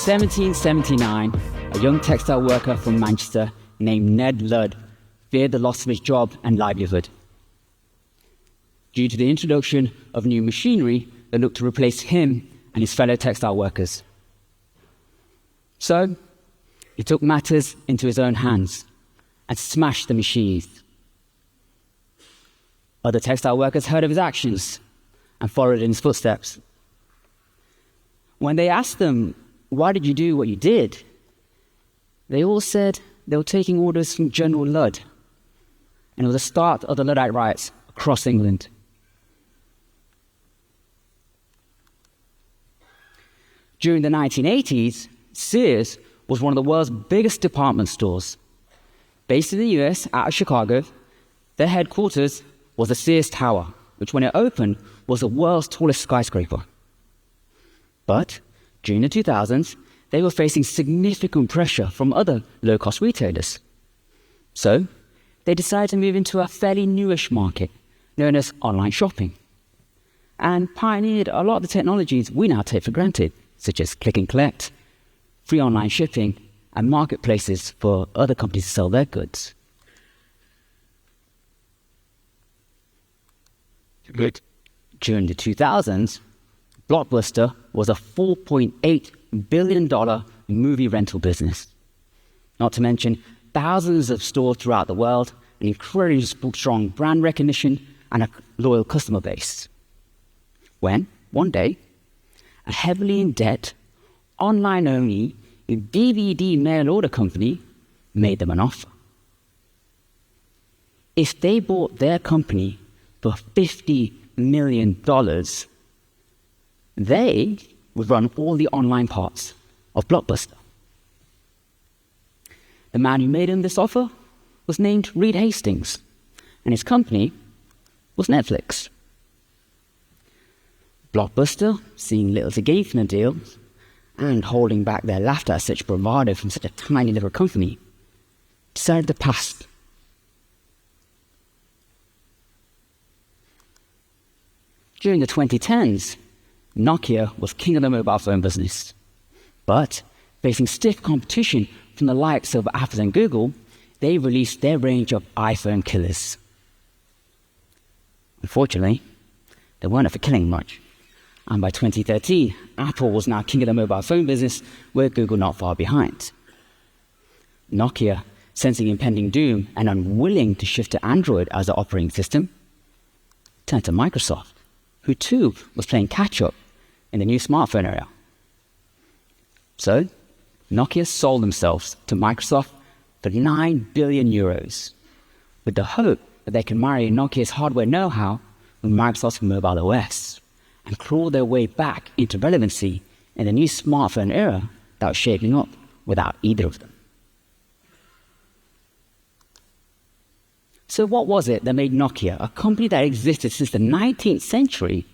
1779, a young textile worker from Manchester named Ned Ludd feared the loss of his job and livelihood due to the introduction of new machinery that looked to replace him and his fellow textile workers. So, he took matters into his own hands and smashed the machines. Other textile workers heard of his actions and followed in his footsteps. When they asked them, "Why did you do what you did?" they all said they were taking orders from General Ludd, and it was the start of the Luddite riots across England. During the 1980s, Sears was one of the world's biggest department stores. Based in the US, out of Chicago, their headquarters was the Sears Tower, which when it opened was the world's tallest skyscraper. But during the 2000s, they were facing significant pressure from other low-cost retailers. So they decided to move into a fairly newish market known as online shopping, and pioneered a lot of the technologies we now take for granted, such as click and collect, free online shipping, and marketplaces for other companies to sell their goods. Good. During the 2000s, Blockbuster was a $4.8 billion movie rental business. Not to mention thousands of stores throughout the world, an incredibly strong brand recognition, and a loyal customer base. When, one day, a heavily in debt, online-only DVD mail-order company made them an offer. If they bought their company for $50 million, they would run all the online parts of Blockbuster. The man who made him this offer was named Reed Hastings, and his company was Netflix. Blockbuster, seeing little to gain from the deal, and holding back their laughter at such bravado from such a tiny little company, decided to pass. During the 2010s, Nokia was king of the mobile phone business. But, facing stiff competition from the likes of Apple and Google, they released their range of iPhone killers. Unfortunately, they weren't for killing much. And by 2013, Apple was now king of the mobile phone business, with Google not far behind. Nokia, sensing impending doom and unwilling to shift to Android as their operating system, turned to Microsoft, who too was playing catch-up in the new smartphone era. So, Nokia sold themselves to Microsoft for €9 billion, with the hope that they can marry Nokia's hardware know-how with Microsoft's mobile OS, and claw their way back into relevancy in the new smartphone era that was shaping up without either of them. So what was it that made Nokia, a company that existed since the 19th century,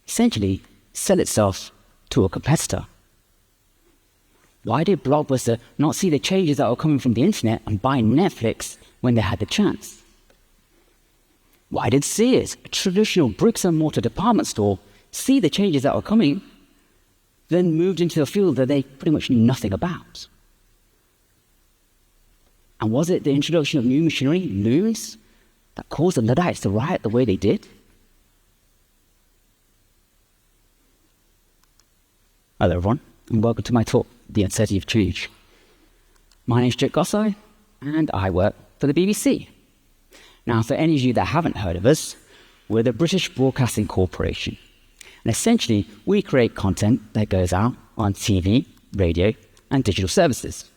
essentially sell itself to a competitor? Why did Blockbuster not see the changes that were coming from the internet and buy Netflix when they had the chance? Why did Sears, a traditional bricks and mortar department store, see the changes that were coming, then moved into a field that they pretty much knew nothing about? And was it the introduction of new machinery, looms, that caused the Luddites to riot the way they did? Hello everyone, and welcome to my talk, The Uncertainty of Change. My name is Gosai, and I work for the BBC. Now, for any of you that haven't heard of us, we're the British Broadcasting Corporation. And essentially, we create content that goes out on TV, radio, and digital services.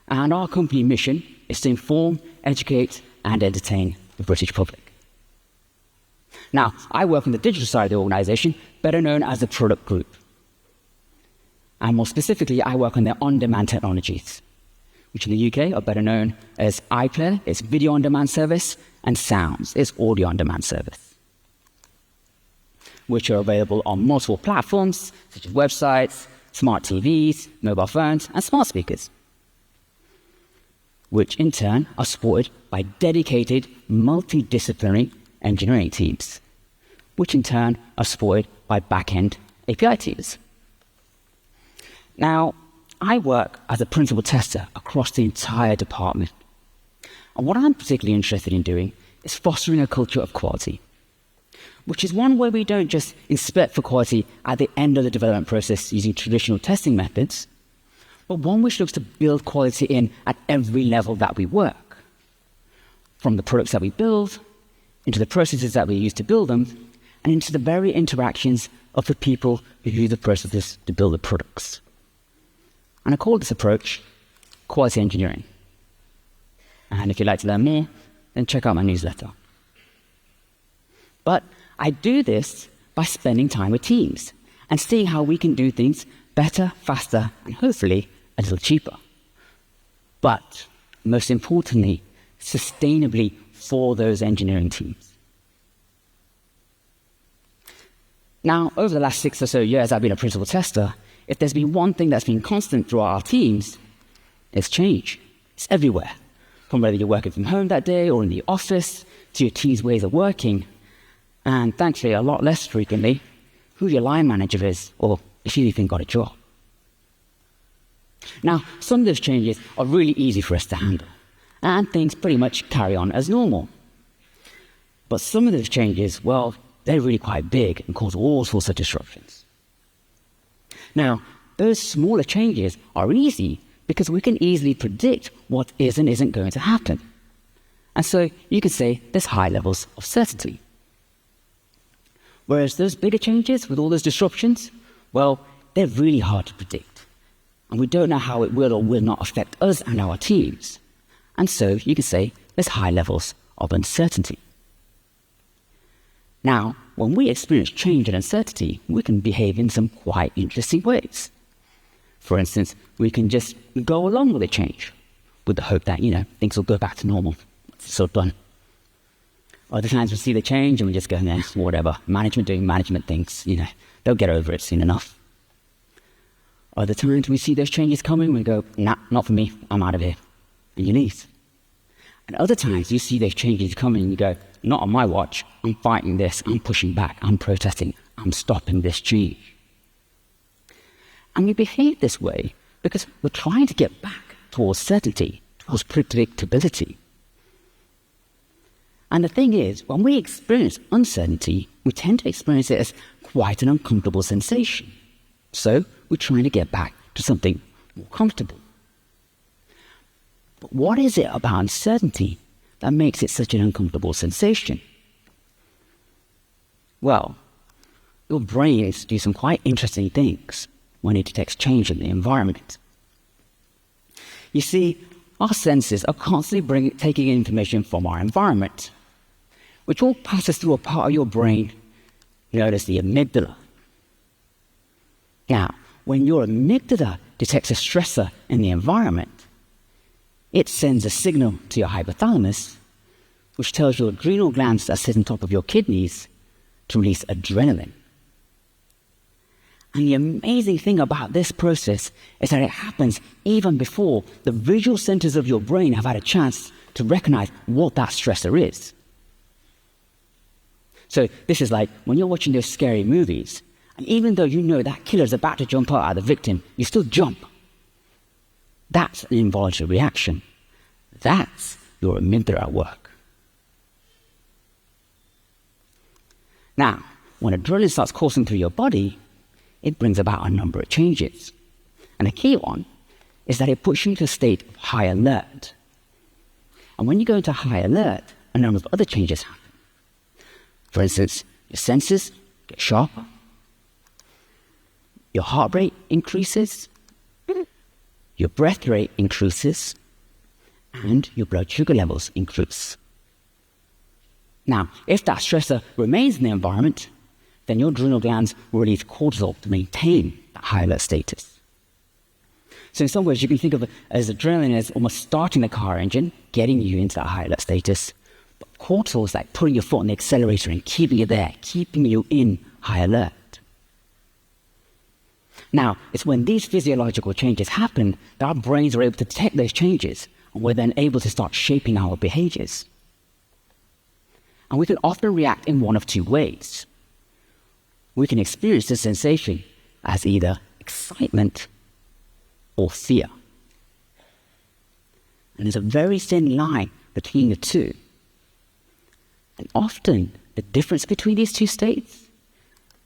And our company mission is to inform, educate, and entertain the British public. Now, I work on the digital side of the organization, better known as the product group. And more specifically, I work on their on-demand technologies, which in the UK are better known as iPlayer, its video on-demand service, and Sounds, its audio on-demand service, which are available on multiple platforms, such as websites, smart TVs, mobile phones, and smart speakers, which in turn are supported by dedicated multidisciplinary engineering teams, which in turn are supported by back-end API teams. Now, I work as a principal tester across the entire department. And what I'm particularly interested in doing is fostering a culture of quality, which is one where we don't just inspect for quality at the end of the development process using traditional testing methods, but one which looks to build quality in at every level that we work, from the products that we build, into the processes that we use to build them, and into the very interactions of the people who use the processes to build the products. And I call this approach quality engineering. And if you'd like to learn more, then check out my newsletter. But I do this by spending time with teams and seeing how we can do things better, faster, and hopefully a little cheaper. But most importantly, sustainably for those engineering teams. Now, over the last 6 or so years I've been a principal tester, if there's been one thing that's been constant throughout our teams, it's change. It's everywhere. From whether you're working from home that day or in the office, to your team's ways of working, and thankfully a lot less frequently, who your line manager is, or if you even got a job. Now, some of those changes are really easy for us to handle, and things pretty much carry on as normal. But some of those changes, well, they're really quite big and cause all sorts of disruptions. Now, those smaller changes are easy because we can easily predict what is and isn't going to happen. And so you could say there's high levels of certainty. Whereas those bigger changes with all those disruptions, well, they're really hard to predict. And we don't know how it will or will not affect us and our teams. And so you can say there's high levels of uncertainty. Now, when we experience change and uncertainty, we can behave in some quite interesting ways. For instance, we can just go along with the change with the hope that, things will go back to normal. It's so done. Other times we see the change and we just go, whatever. Management doing management things, they'll get over it soon enough. Other times we see those changes coming and we go, nah, not for me, I'm out of here. And you leave. And other times you see those changes coming and you go, not on my watch, I'm fighting this, I'm pushing back, I'm protesting, I'm stopping this change. And we behave this way because we're trying to get back towards certainty, towards predictability. And the thing is, when we experience uncertainty, we tend to experience it as quite an uncomfortable sensation. So we're trying to get back to something more comfortable. But what is it about uncertainty that makes it such an uncomfortable sensation? Well, your brains do some quite interesting things when it detects change in the environment. You see, our senses are constantly taking in information from our environment, which all passes through a part of your brain known as the amygdala. Now, when your amygdala detects a stressor in the environment, it sends a signal to your hypothalamus, which tells your adrenal glands that sit on top of your kidneys to release adrenaline. And the amazing thing about this process is that it happens even before the visual centers of your brain have had a chance to recognize what that stressor is. So this is like when you're watching those scary movies, and even though you know that killer's about to jump out at the victim, you still jump. That's an involuntary reaction. That's your amygdala at work. Now, when adrenaline starts coursing through your body, it brings about a number of changes. And the key one is that it puts you into a state of high alert. And when you go into high alert, a number of other changes happen. For instance, your senses get sharper, your heart rate increases, your breath rate increases, and your blood sugar levels increase. Now, if that stressor remains in the environment, then your adrenal glands will release cortisol to maintain that high alert status. So in some ways, you can think of it as adrenaline as almost starting the car engine, getting you into that high alert status. But cortisol is like putting your foot on the accelerator and keeping you there, keeping you in high alert. Now, it's when these physiological changes happen that our brains are able to detect those changes, and we're then able to start shaping our behaviors. And we can often react in one of two ways. We can experience the sensation as either excitement or fear. And there's a very thin line between the two. And often, the difference between these two states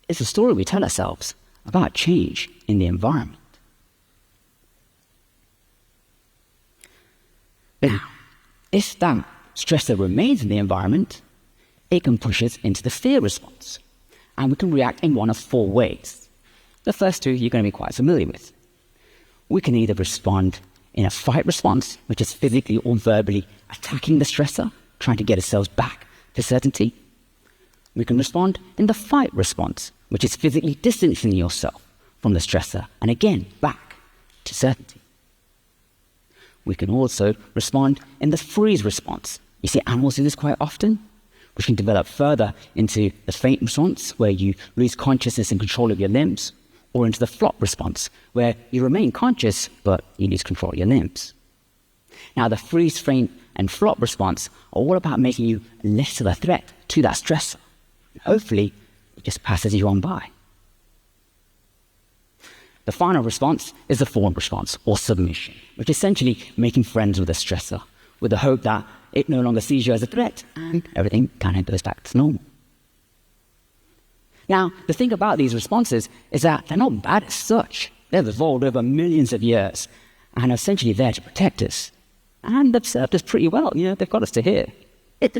is the story we tell ourselves about change in the environment. Now, if that stressor remains in the environment, it can push us into the fear response. And we can react in one of four ways. The first two you're going to be quite familiar with. We can either respond in a fight response, which is physically or verbally attacking the stressor, trying to get ourselves back to certainty. We can respond in the fight response, which is physically distancing yourself from the stressor, and again, back to certainty. We can also respond in the freeze response. You see animals do this quite often, which can develop further into the faint response, where you lose consciousness and control of your limbs, or into the flop response, where you remain conscious, but you lose control of your limbs. Now, the freeze, faint, and flop response are all about making you less of a threat to that stressor. Hopefully, it just passes you on by. The final response is the fawn response, or submission, which is essentially making friends with the stressor, with the hope that it no longer sees you as a threat, and everything kind of goes back to normal. Now, the thing about these responses is that they're not bad as such. They've evolved over millions of years, and are essentially there to protect us. And they've served us pretty well, they've got us to here. But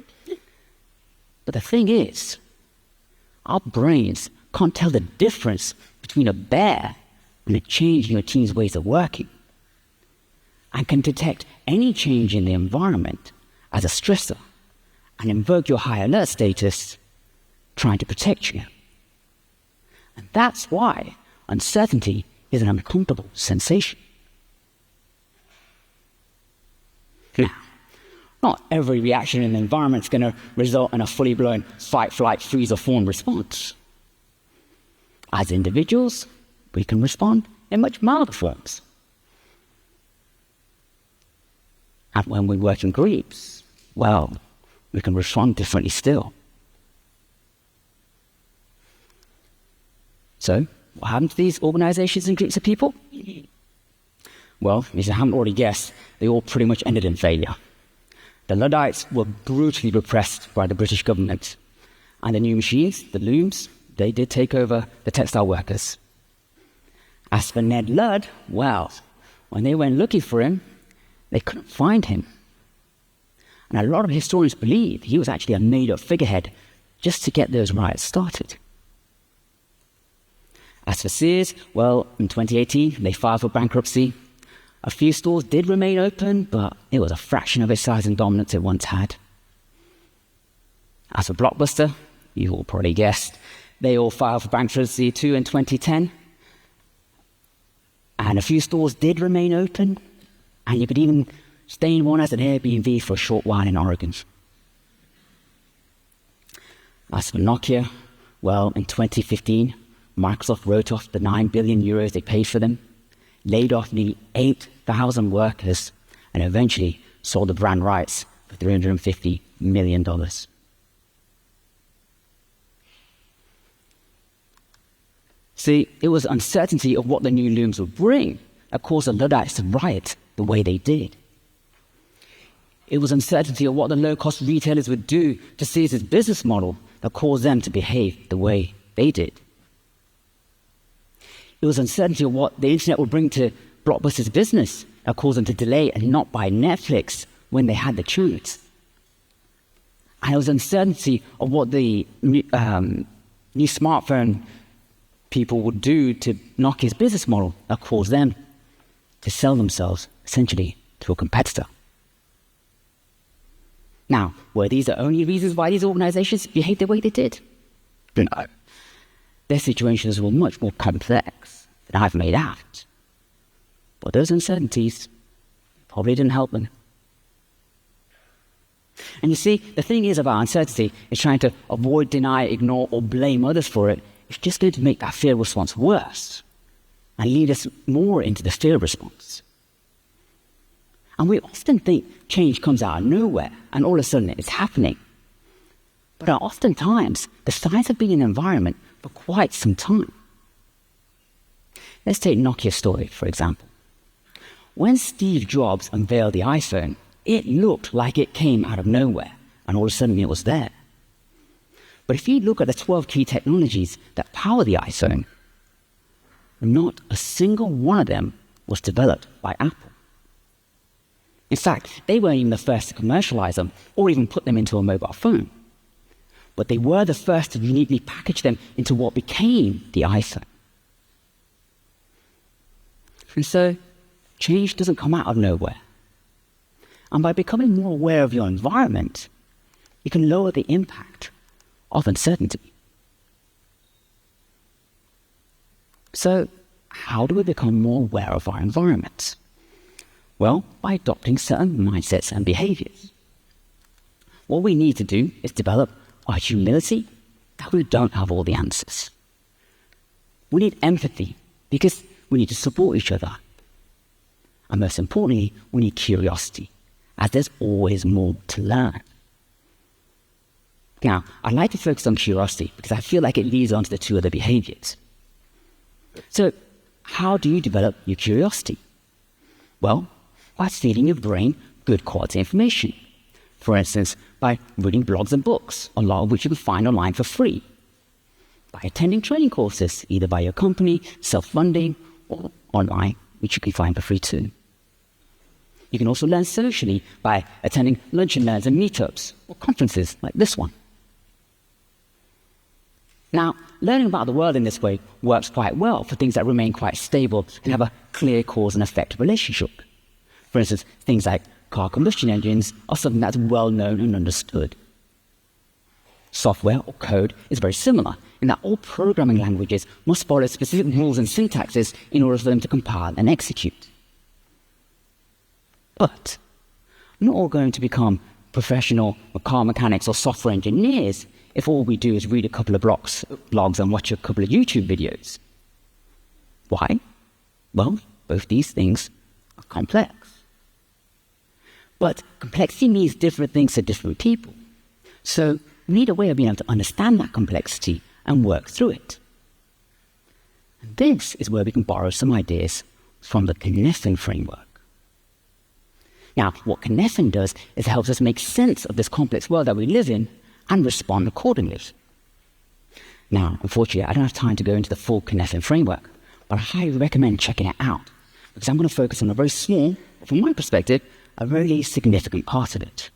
the thing is, our brains can't tell the difference between a bear and a change in your team's ways of working, and can detect any change in the environment as a stressor and invoke your high alert status trying to protect you. And that's why uncertainty is an uncomfortable sensation. Now, not every reaction in the environment is going to result in a fully blown fight, flight, freeze, or fawn response. As individuals, we can respond in much milder forms. And when we work in groups, well, we can respond differently still. So, what happened to these organizations and groups of people? Well, if you haven't already guessed, they all pretty much ended in failure. The Luddites were brutally repressed by the British government. And the new machines, the looms, they did take over the textile workers. As for Ned Ludd, well, when they went looking for him, they couldn't find him. And a lot of historians believe he was actually a made-up figurehead just to get those riots started. As for Sears, well, in 2018, they filed for bankruptcy. A few stores did remain open, but it was a fraction of its size and dominance it once had. As for Blockbuster, you all probably guessed, they all filed for bankruptcy too in 2010. And a few stores did remain open, and you could even stay in one as an Airbnb for a short while in Oregon. As for Nokia, well, in 2015, Microsoft wrote off the 9 billion euros they paid for them, laid off nearly 8,000 workers, and eventually sold the brand rights for $350 million. See, it was uncertainty of what the new looms would bring that caused the Luddites to riot the way they did. It was uncertainty of what the low-cost retailers would do to Sears' business model that caused them to behave the way they did. It was uncertainty of what the internet would bring to Blockbuster's business that caused them to delay and not buy Netflix when they had the chance. And it was uncertainty of what the new smartphone people would do to Nokia's business model that caused them to sell themselves essentially to a competitor. Now, were these the only reasons why these organizations behaved the way they did? No. Their situations were much more complex than I've made out. But those uncertainties probably didn't help them. And you see, the thing is about uncertainty is trying to avoid, deny, ignore, or blame others for it. It's just going to make that fear response worse and lead us more into the fear response. And we often think change comes out of nowhere and all of a sudden it's happening. But oftentimes, the signs have been in the environment for quite some time. Let's take Nokia's story, for example. when Steve Jobs unveiled the iPhone, it looked like it came out of nowhere, and all of a sudden it was there. But if you look at the 12 key technologies that power the iPhone, not a single one of them was developed by Apple. In fact, they weren't even the first to commercialize them or even put them into a mobile phone. But they were the first to uniquely package them into what became the iPhone. And so, change doesn't come out of nowhere. And by becoming more aware of your environment, you can lower the impact of uncertainty. So, how do we become more aware of our environment? Well, by adopting certain mindsets and behaviors. What we need to do is develop our humility that we don't have all the answers. We need empathy because we need to support each other. And most importantly, we need curiosity, as there's always more to learn. Now, I'd like to focus on curiosity because I feel like it leads on to the two other behaviors. So, how do you develop your curiosity? Well, by feeding your brain good quality information. For instance, by reading blogs and books, a lot of which you can find online for free. By attending training courses, either by your company, self-funding, or online, which you can find for free too. You can also learn socially by attending lunch and learns and meetups, or conferences like this one. Now, learning about the world in this way works quite well for things that remain quite stable and have a clear cause and effect relationship. For instance, things like car combustion engines are something that's well known and understood. Software or code is very similar in that all programming languages must follow specific rules and syntaxes in order for them to compile and execute. But we're not all going to become professional car mechanics or software engineers if all we do is read a couple of blogs and watch a couple of YouTube videos. Why? Well, both these things are complex. But complexity means different things to different people. So we need a way of being able to understand that complexity and work through it. And this is where we can borrow some ideas from the Cynefin framework. Now, what Cynefin does is it helps us make sense of this complex world that we live in and respond accordingly. Now, unfortunately, I don't have time to go into the full Cynefin framework, but I highly recommend checking it out because I'm going to focus on a very small, from my perspective, a really significant part of it.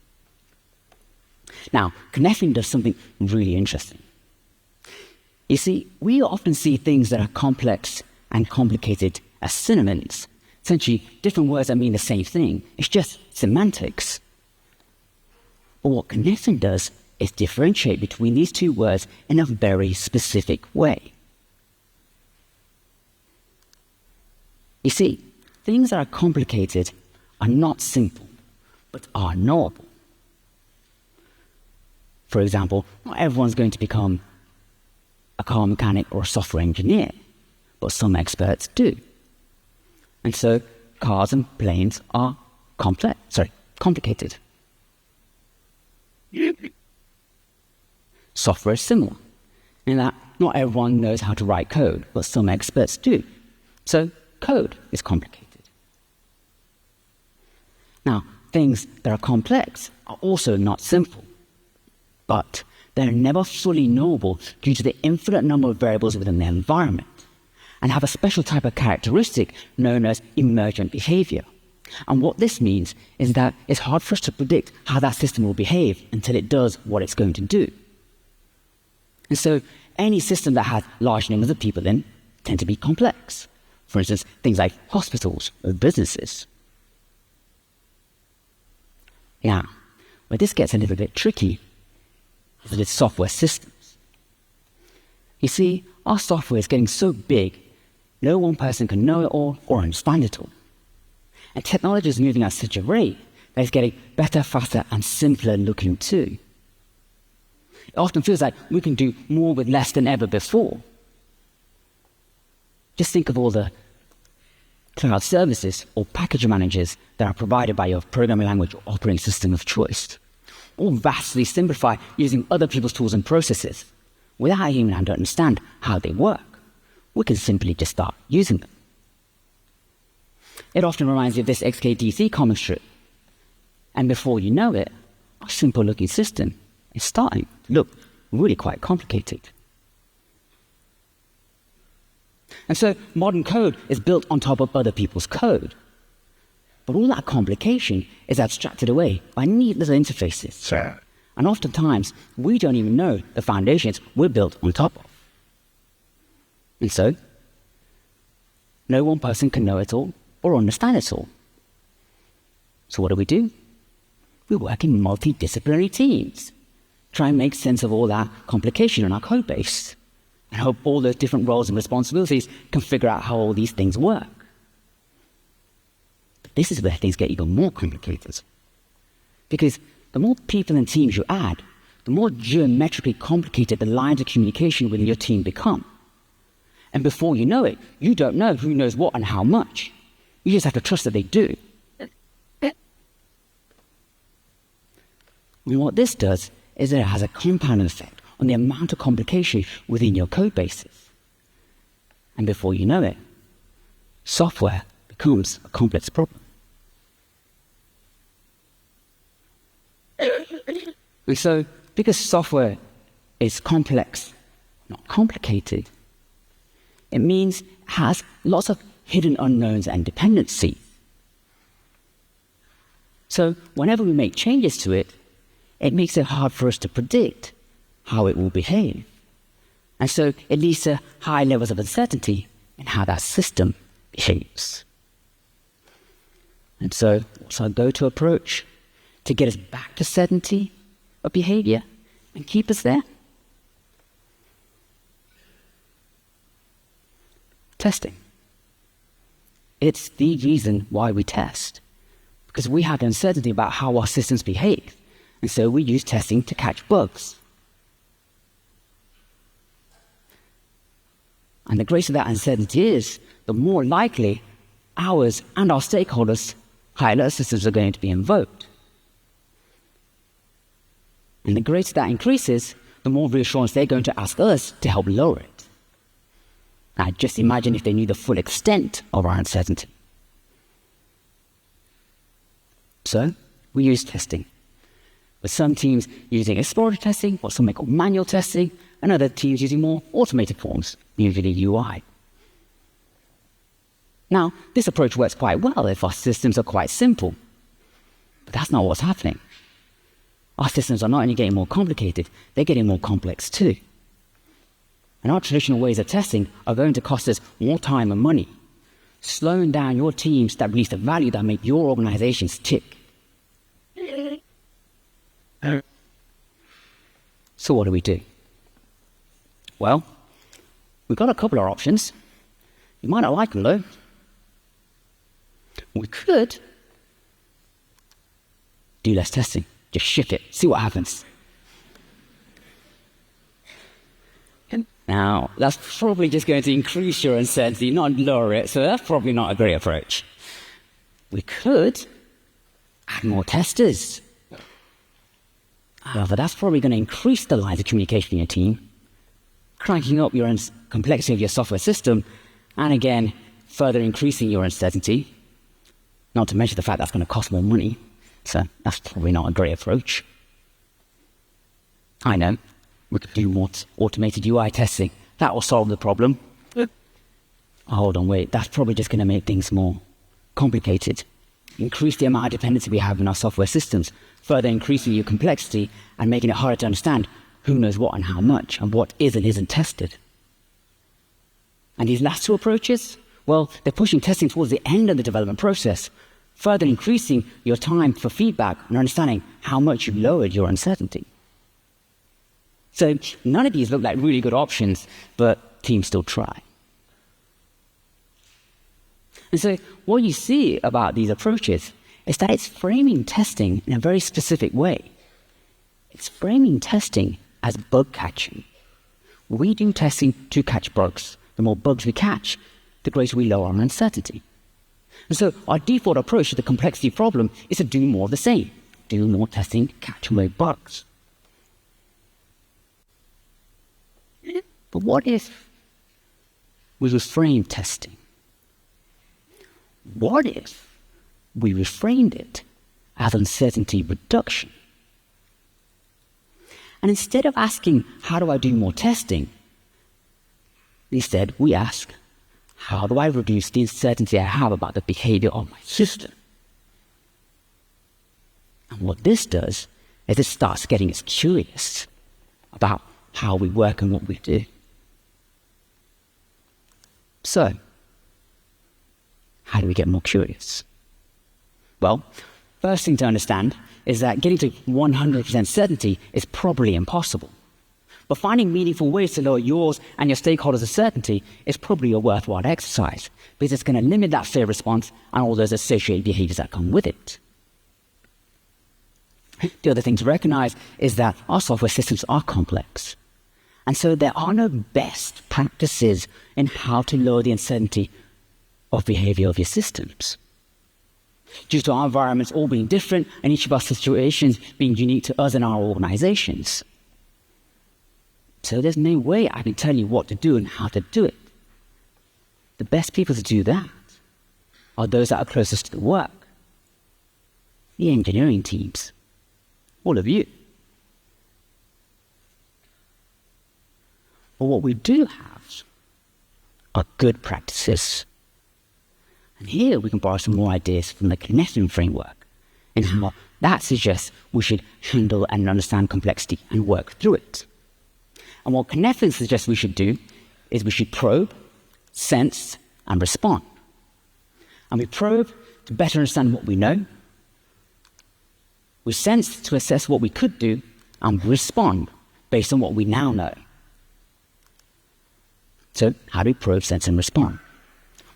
Now, Cynefin does something really interesting. You see, we often see things that are complex and complicated as synonyms, essentially different words that mean the same thing. It's just semantics. But what Cynefin does is differentiate between these two words in a very specific way. You see, things that are complicated are not simple, but are knowable. For example, not everyone's going to become a car mechanic or a software engineer, but some experts do. And so cars and planes are complicated. Software is similar, in that not everyone knows how to write code, but some experts do. So code is complicated. Now, things that are complex are also not simple, but they're never fully knowable due to the infinite number of variables within their environment, and have a special type of characteristic known as emergent behavior. And what this means is that it's hard for us to predict how that system will behave until it does what it's going to do. And so any system that has large numbers of people in tend to be complex. For instance, things like hospitals or businesses. Now, where this gets a little bit tricky is with software systems. You see, our software is getting so big, no one person can know it all or understand it all. And technology is moving at such a rate that it's getting better, faster, and simpler looking too. It often feels like we can do more with less than ever before. Just think of all the cloud services or package managers that are provided by your programming language or operating system of choice, all vastly simplify using other people's tools and processes without even having to understand how they work. We can simply just start using them. It often reminds you of this XKDC comic strip. And before you know it, a simple-looking system is starting to look really quite complicated. And so modern code is built on top of other people's code. But all that complication is abstracted away by neat little interfaces. Sure. And oftentimes, we don't even know the foundations we're built on top of. And so, no one person can know it all or understand it all. So what do? We work in multidisciplinary teams, try and make sense of all that complication in our code base, and hope all those different roles and responsibilities can figure out how all these things work. But this is where things get even more complicated. Because the more people and teams you add, the more geometrically complicated the lines of communication within your team become. And before you know it, you don't know who knows what and how much. You just have to trust that they do. And what this does is that it has a compounding effect on the amount of complication within your code bases. And before you know it, software becomes a complex problem. And so, because software is complex, not complicated, it means it has lots of hidden unknowns and dependencies. So, whenever we make changes to it, it makes it hard for us to predict how it will behave. And so it leads to high levels of uncertainty in how that system behaves. And so what's our go-to approach to get us back to certainty of behavior and keep us there? Testing. It's the reason why we test, because we have uncertainty about how our systems behave. And so we use testing to catch bugs. And the greater that uncertainty is, the more likely ours and our stakeholders' high-alert systems are going to be invoked. And the greater that increases, the more reassurance they're going to ask us to help lower it. Now, just imagine if they knew the full extent of our uncertainty. So, we use testing. With some teams using exploratory testing, what some may call manual testing, and other teams using more automated forms, usually UI. Now, this approach works quite well if our systems are quite simple. But that's not what's happening. Our systems are not only getting more complicated, they're getting more complex too. And our traditional ways of testing are going to cost us more time and money, slowing down your teams that release the value that make your organizations tick. So what do? Well, we've got a couple of options. You might not like them though. We could do less testing. Just ship it, see what happens. Now, that's probably just going to increase your uncertainty, not lower it, so that's probably not a great approach. We could add more testers. However, that's probably going to increase the lines of communication in your team, cranking up your complexity of your software system, and again, further increasing your uncertainty, not to mention the fact that's going to cost more money, so that's probably not a great approach. I know, we could do more automated UI testing. That will solve the problem. Oh, hold on, wait, that's probably just going to make things more complicated. Increase the amount of dependency we have in our software systems, further increasing your complexity and making it harder to understand who knows what and how much, and what is and isn't tested. And these last two approaches, well, they're pushing testing towards the end of the development process, further increasing your time for feedback and understanding how much you've lowered your uncertainty. So none of these look like really good options, but teams still try. And so what you see about these approaches is that it's framing testing in a very specific way. It's framing testing as bug catching. We do testing to catch bugs. The more bugs we catch, the greater we lower our uncertainty. And so our default approach to the complexity problem is to do more of the same. Do more testing, catch more bugs. But what if we reframe testing? what if we reframed it as uncertainty reduction? And instead of asking, how do I do more testing? Instead, we ask, how do I reduce the uncertainty I have about the behavior of my system? And what this does is it starts getting us curious about how we work and what we do. So, how do we get more curious? Well, first thing to understand is that getting to 100% certainty is probably impossible. But finding meaningful ways to lower yours and your stakeholders' uncertainty is probably a worthwhile exercise, because it's going to limit that fear response and all those associated behaviors that come with it. The other thing to recognize is that our software systems are complex. And so there are no best practices in how to lower the uncertainty of behavior of your systems. Due to our environments all being different and each of our situations being unique to us and our organizations. So there's no way I can tell you what to do and how to do it. The best people to do that are those that are closest to the work. The engineering teams. All of you. But what we do have are good practices. And here we can borrow some more ideas from the Connecting framework and how that suggests we should handle and understand complexity and work through it. And what Connecting suggests we should do is we should probe, sense, and respond. And we probe to better understand what we know. We sense to assess what we could do, and we respond based on what we now know. So how do we probe, sense, and respond?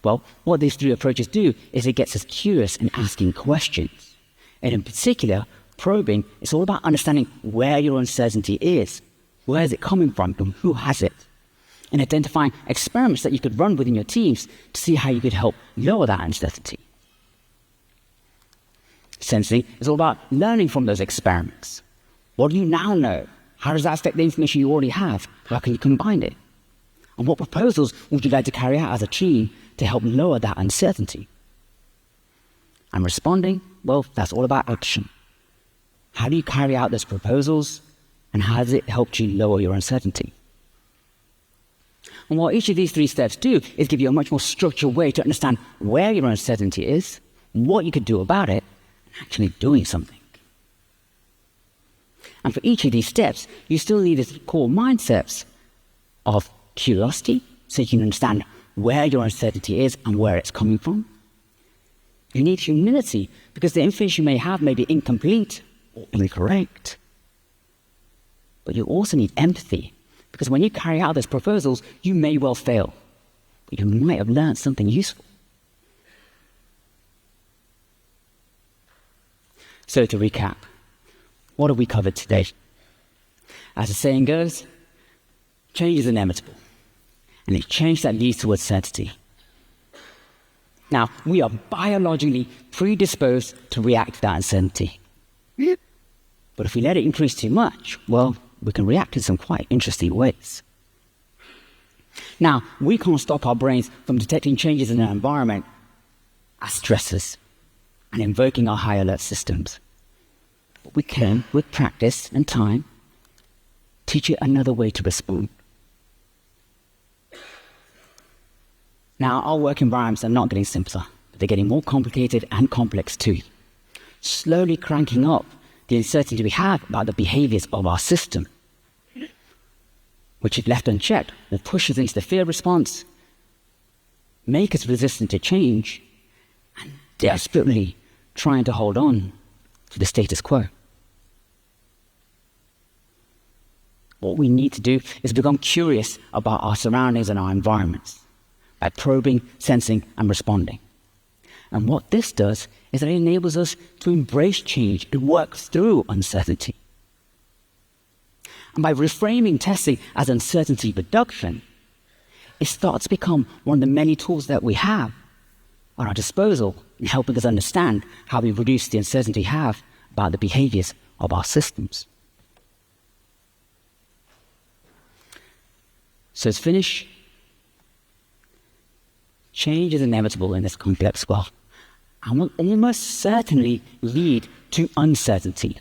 Well, what these three approaches do is it gets us curious and asking questions. And in particular, probing is all about understanding where your uncertainty is. Where is it coming from and who has it? And identifying experiments that you could run within your teams to see how you could help lower that uncertainty. Sensing is all about learning from those experiments. What do you now know? How does that affect the information you already have? How can you combine it? And what proposals would you like to carry out as a team to help lower that uncertainty? And responding, well, that's all about action. How do you carry out those proposals? And how does it help you lower your uncertainty? And what each of these three steps do is give you a much more structured way to understand where your uncertainty is, what you could do about it, and actually doing something. And for each of these steps, you still need these core mindsets of curiosity, so you can understand where your uncertainty is and where it's coming from. You need humility, because the information you may have may be incomplete or incorrect. But you also need empathy, because when you carry out those proposals, you may well fail, but you might have learned something useful. So to recap, what have we covered today? As the saying goes, change is inevitable, and it's change that leads towards certainty. Now, we are biologically predisposed to react to that uncertainty. But if we let it increase too much, well, we can react in some quite interesting ways. Now, we can't stop our brains from detecting changes in our environment as stressors and invoking our high alert systems. But we can, with practice and time, teach it another way to respond. Now, our work environments are not getting simpler, but they're getting more complicated and complex too, slowly cranking up the uncertainty we have about the behaviors of our system, which, if left unchecked, will push us into the fear response, make us resistant to change, and desperately trying to hold on to the status quo. What we need to do is become curious about our surroundings and our environments by probing, sensing, and responding. And what this does is that it enables us to embrace change and work through uncertainty. And by reframing testing as uncertainty reduction, it starts to become one of the many tools that we have at our disposal in helping us understand how we reduce the uncertainty we have about the behaviors of our systems. So to finish, change is inevitable in this complex world. and will almost certainly lead to uncertainty.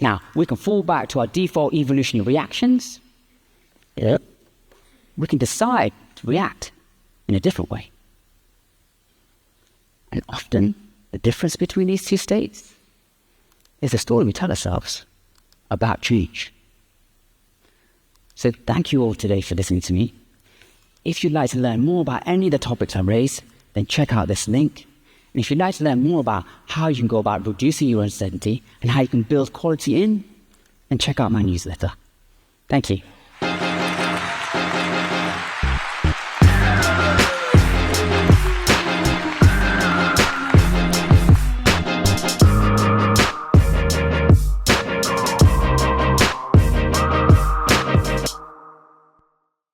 Now, we can fall back to our default evolutionary reactions. We can decide to react in a different way. And often, the difference between these two states is the story we tell ourselves about change. So thank you all today for listening to me. If you'd like to learn more about any of the topics I raised, then check out this link. And if you'd like to learn more about how you can go about reducing your uncertainty and how you can build quality in, then check out my newsletter. Thank you.